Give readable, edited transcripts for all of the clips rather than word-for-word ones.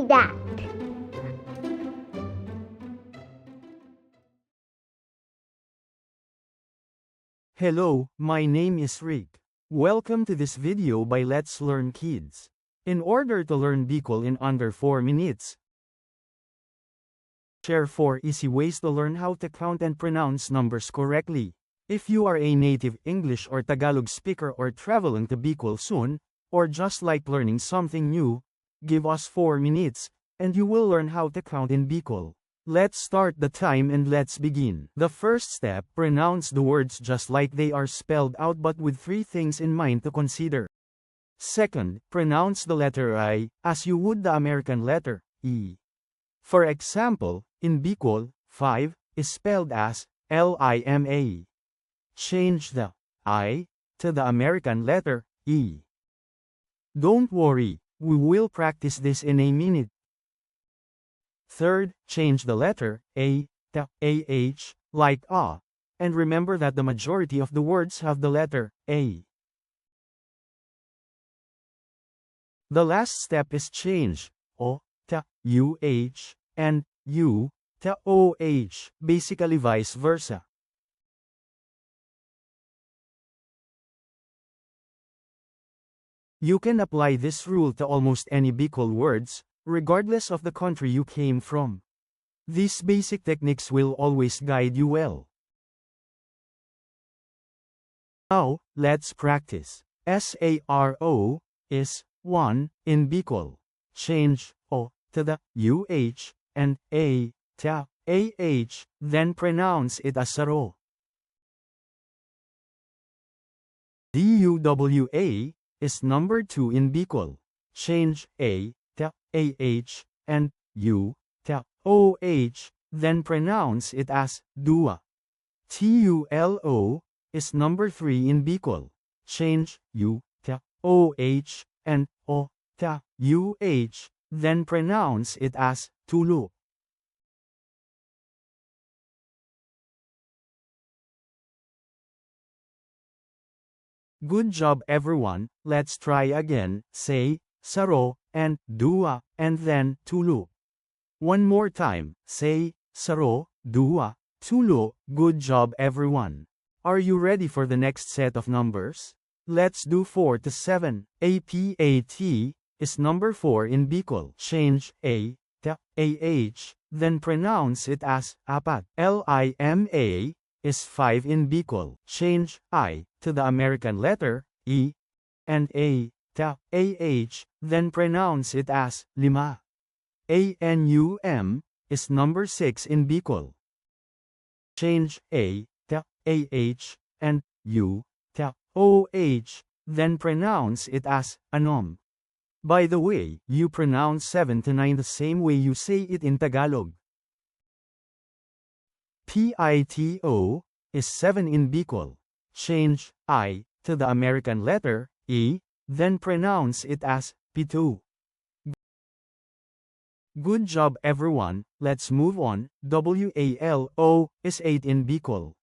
me that. Hello, my name is Rick. Welcome to this video by Let's Learn Kids. In order to learn Bicol in under 4 minutes, share 4 easy ways to learn how to count and pronounce numbers correctly. If you are a native English or Tagalog speaker or traveling to Bicol soon, or just like learning something new, give us 4 minutes, and you will learn how to count in Bicol. Let's start the time and let's begin. The first step, pronounce the words just like they are spelled out but with 3 things in mind to consider. Second, pronounce the letter I, as you would the American letter, E. For example, in Bicol, 5 is spelled as Lima. Change the I to the American letter, E. Don't worry, we will practice this in a minute. Third, change the letter A to AH, like A, and remember that the majority of the words have the letter A. The last step is change O to UH and U to OH, basically vice versa. You can apply this rule to almost any Bicol words, regardless of the country you came from. These basic techniques will always guide you well. Now, let's practice. SARO is 1 in Bicol. Change O to the UH and A to AH, then pronounce it as Saro. DUWA is number 2 in Bicol. Change A to AH and U to OH, then pronounce it as Dua. TULO is number 3 in Bicol. Change U to OH and O to UH, then pronounce it as Tulo. Good job everyone, let's try again, say, Saro, and Dua, and then Tulo. One more time, say, Saro, Dua, Tulo. Good job everyone. Are you ready for the next set of numbers? Let's do 4 to 7. APAT is number 4 in Bicol. Change A to AH, then pronounce it as Apat. LIMA is 5 in Bicol. Change I to the American letter, E, and A to AH, then pronounce it as Lima. ANUM is number 6 in Bicol. Change A to AH and U to OH, then pronounce it as Anom. By the way, you pronounce 7 to 9 the same way you say it in Tagalog. PITO is 7 in Bicol. Change I to the American letter, E, then pronounce it as Pitu. Good job everyone, let's move on. WALO is 8 in Bicol.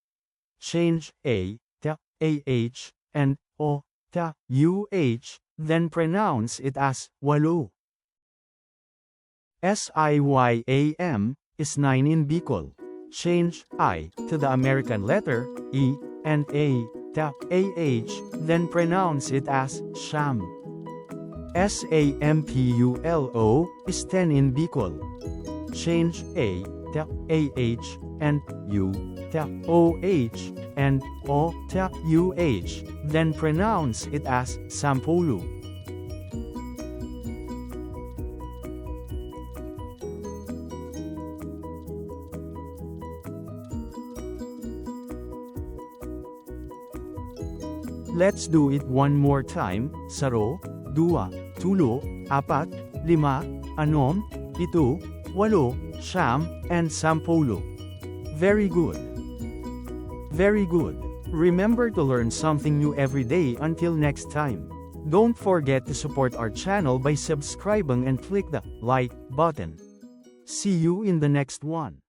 Change A to AH and O to UH, then pronounce it as Walo. SIYAM is 9 in Bicol. Change I to the American letter, E, and A to AH, then pronounce it as Sham. SAMPULO is 10 in Bicol. Change A to AH and U to OH and O to UH, then pronounce it as Sampolo. Let's do it one more time. Saro, Dua, Tulo, Apat, Lima, Anom, Pito, Walo, Sham, and Sampolo. Very good. Very good. Remember to learn something new every day. Until next time. Don't forget to support our channel by subscribing and click the like button. See you in the next one.